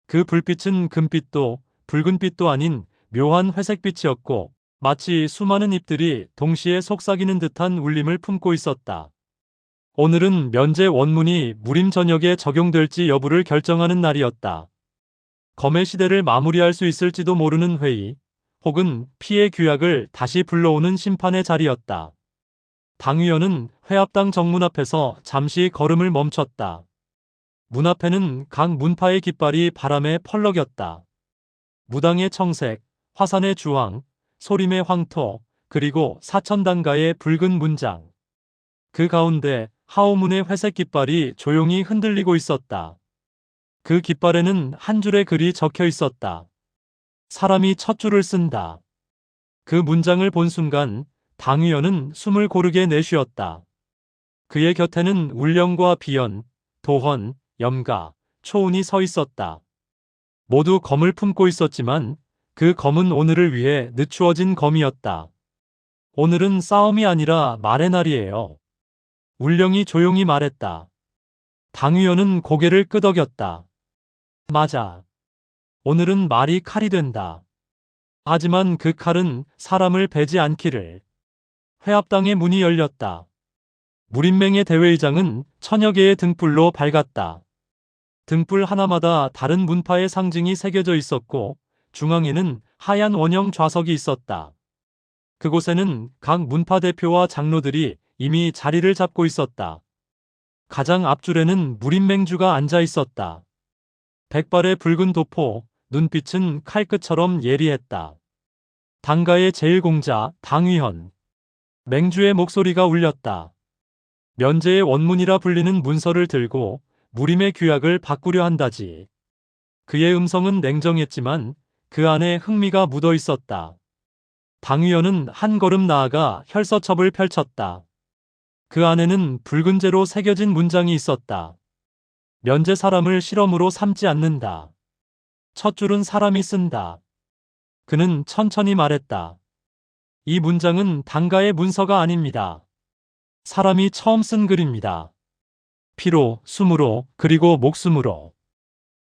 그 불빛은 금빛도 붉은빛도 아닌 묘한 회색빛이었고 마치 수많은 잎들이 동시에 속삭이는 듯한 울림을 품고 있었다. 오늘은 면제 원문이 무림 전역에 적용될지 여부를 결정하는 날이었다. 검의 시대를 마무리할 수 있을지도 모르는 회의, 혹은 피해 규약을 다시 불러오는 심판의 자리였다. 당위원은 회합당 정문 앞에서 잠시 걸음을 멈췄다. 문 앞에는 각 문파의 깃발이 바람에 펄럭였다. 무당의 청색, 화산의 주황, 소림의 황토, 그리고 사천단가의 붉은 문장. 그 가운데 하오문의 회색 깃발이 조용히 흔들리고 있었다. 그 깃발에는 한 줄의 글이 적혀 있었다. 사람이 첫 줄을 쓴다. 그 문장을 본 순간 당위원은 숨을 고르게 내쉬었다. 그의 곁에는 울령과 비연, 도헌, 염가, 초운이 서 있었다. 모두 검을 품고 있었지만 그 검은 오늘을 위해 늦추어진 검이었다. 오늘은 싸움이 아니라 말의 날이에요. 울령이 조용히 말했다. 당위원은 고개를 끄덕였다. 맞아. 오늘은 말이 칼이 된다. 하지만 그 칼은 사람을 베지 않기를. 회합당의 문이 열렸다. 무림맹의 대회의장은 천여 개의 등불로 밝았다. 등불 하나마다 다른 문파의 상징이 새겨져 있었고 중앙에는 하얀 원형 좌석이 있었다. 그곳에는 각 문파 대표와 장로들이 이미 자리를 잡고 있었다. 가장 앞줄에는 무림맹주가 앉아 있었다. 백발의 붉은 도포, 눈빛은 칼끝처럼 예리했다. 당가의 제1공자 당위헌. 맹주의 목소리가 울렸다. 면제의 원문이라 불리는 문서를 들고 무림의 규약을 바꾸려 한다지. 그의 음성은 냉정했지만 그 안에 흥미가 묻어 있었다. 당위원은 한 걸음 나아가 혈서첩을 펼쳤다. 그 안에는 붉은 재로 새겨진 문장이 있었다. 면제 사람을 실험으로 삼지 않는다. 첫 줄은 사람이 쓴다. 그는 천천히 말했다. 이 문장은 당가의 문서가 아닙니다. 사람이 처음 쓴 글입니다. 피로, 숨으로, 그리고 목숨으로.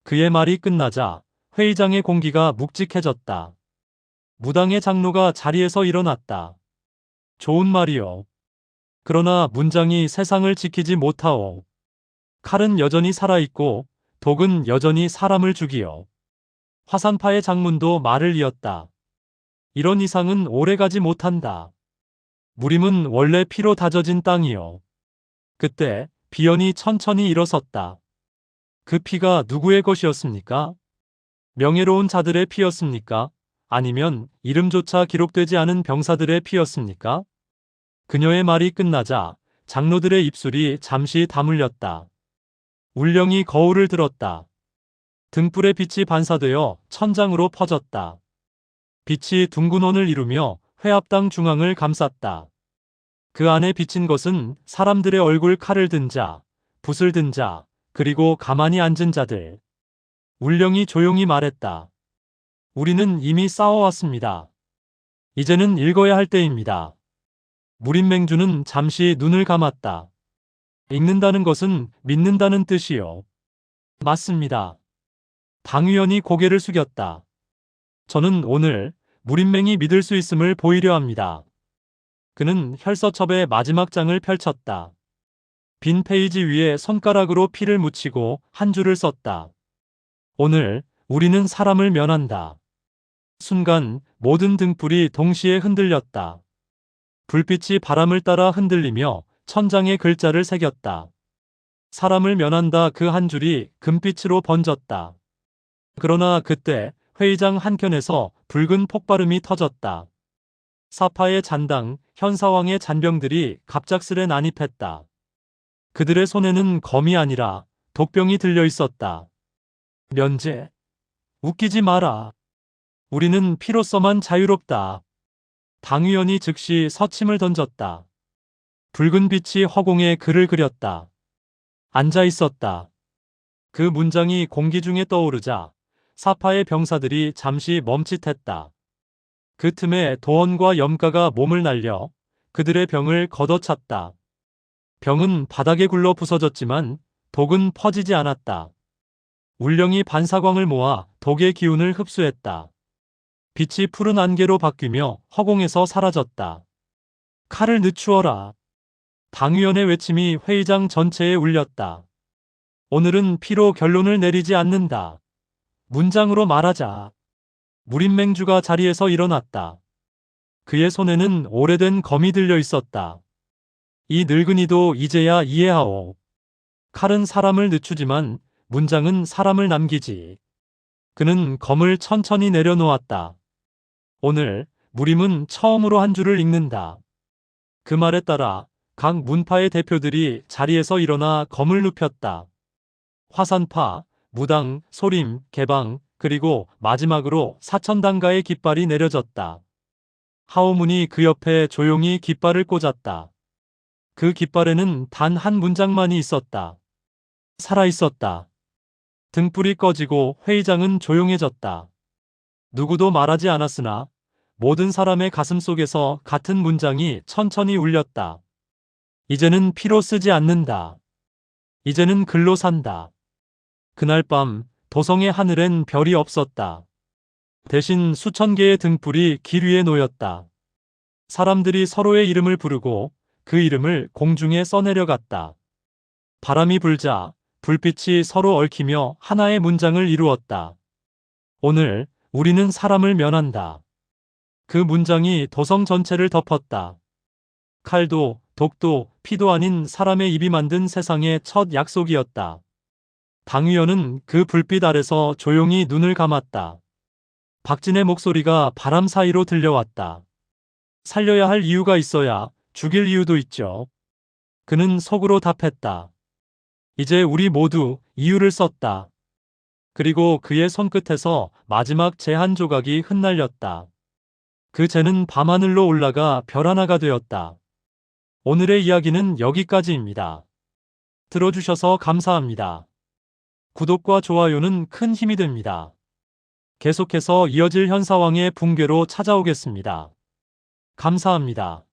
그의 말이 끝나자 회의장의 공기가 묵직해졌다. 무당의 장로가 자리에서 일어났다. 좋은 말이요. 그러나 문장이 세상을 지키지 못하오. 칼은 여전히 살아있고 독은 여전히 사람을 죽이요. 화산파의 장문도 말을 이었다. 이런 이상은 오래가지 못한다. 무림은 원래 피로 다져진 땅이요. 그때 비연이 천천히 일어섰다. 그 피가 누구의 것이었습니까? 명예로운 자들의 피였습니까? 아니면 이름조차 기록되지 않은 병사들의 피였습니까? 그녀의 말이 끝나자 장로들의 입술이 잠시 다물렸다. 울령이 거울을 들었다. 등불의 빛이 반사되어 천장으로 퍼졌다. 빛이 둥근 원을 이루며 회합당 중앙을 감쌌다. 그 안에 비친 것은 사람들의 얼굴, 칼을 든 자, 붓을 든 자, 그리고 가만히 앉은 자들. 울령이 조용히 말했다. 우리는 이미 싸워왔습니다. 이제는 읽어야 할 때입니다. 무림맹주는 잠시 눈을 감았다. 읽는다는 것은 믿는다는 뜻이요. 맞습니다. 당위원이 고개를 숙였다. 저는 오늘 무림맹이 믿을 수 있음을 보이려 합니다. 그는 혈서첩의 마지막 장을 펼쳤다. 빈 페이지 위에 손가락으로 피를 묻히고 한 줄을 썼다. 오늘 우리는 사람을 면한다. 순간 모든 등불이 동시에 흔들렸다. 불빛이 바람을 따라 흔들리며 천장에 글자를 새겼다. 사람을 면한다 그 한 줄이 금빛으로 번졌다. 그러나 그때 회의장 한켠에서 붉은 폭발음이 터졌다. 사파의 잔당, 현사왕의 잔병들이 갑작스레 난입했다. 그들의 손에는 검이 아니라 독병이 들려 있었다. 면제. 웃기지 마라. 우리는 피로서만 자유롭다. 당위원이 즉시 서침을 던졌다. 붉은 빛이 허공에 글을 그렸다. 앉아 있었다. 그 문장이 공기 중에 떠오르자 사파의 병사들이 잠시 멈칫했다. 그 틈에 도원과 염가가 몸을 날려 그들의 병을 걷어찼다. 병은 바닥에 굴러 부서졌지만 독은 퍼지지 않았다. 울령이 반사광을 모아 독의 기운을 흡수했다. 빛이 푸른 안개로 바뀌며 허공에서 사라졌다. 칼을 늦추어라. 당위원의 외침이 회의장 전체에 울렸다. 오늘은 피로 결론을 내리지 않는다. 문장으로 말하자. 무림맹주가 자리에서 일어났다. 그의 손에는 오래된 검이 들려 있었다. 이 늙은이도 이제야 이해하오. 칼은 사람을 늦추지만 문장은 사람을 남기지. 그는 검을 천천히 내려놓았다. 오늘 무림은 처음으로 한 줄을 읽는다. 그 말에 따라 각 문파의 대표들이 자리에서 일어나 검을 눕혔다. 화산파, 무당, 소림, 개방, 그리고 마지막으로 사천당가의 깃발이 내려졌다. 하오문이 그 옆에 조용히 깃발을 꽂았다. 그 깃발에는 단 한 문장만이 있었다. 살아있었다. 등불이 꺼지고 회의장은 조용해졌다. 누구도 말하지 않았으나 모든 사람의 가슴 속에서 같은 문장이 천천히 울렸다. 이제는 피로 쓰지 않는다. 이제는 글로 산다. 그날 밤 도성의 하늘엔 별이 없었다. 대신 수천 개의 등불이 길 위에 놓였다. 사람들이 서로의 이름을 부르고 그 이름을 공중에 써내려갔다. 바람이 불자 불빛이 서로 얽히며 하나의 문장을 이루었다. 오늘 우리는 사람을 면한다. 그 문장이 도성 전체를 덮었다. 칼도 독도 피도 아닌 사람의 입이 만든 세상의 첫 약속이었다. 당위원은 그 불빛 아래서 조용히 눈을 감았다. 박진의 목소리가 바람 사이로 들려왔다. 살려야 할 이유가 있어야 죽일 이유도 있죠. 그는 속으로 답했다. 이제 우리 모두 이유를 썼다. 그리고 그의 손끝에서 마지막 재 한 조각이 흩날렸다. 그 재는 밤하늘로 올라가 별 하나가 되었다. 오늘의 이야기는 여기까지입니다. 들어주셔서 감사합니다. 구독과 좋아요는 큰 힘이 됩니다. 계속해서 이어질 현사왕의 붕괴로 찾아오겠습니다. 감사합니다.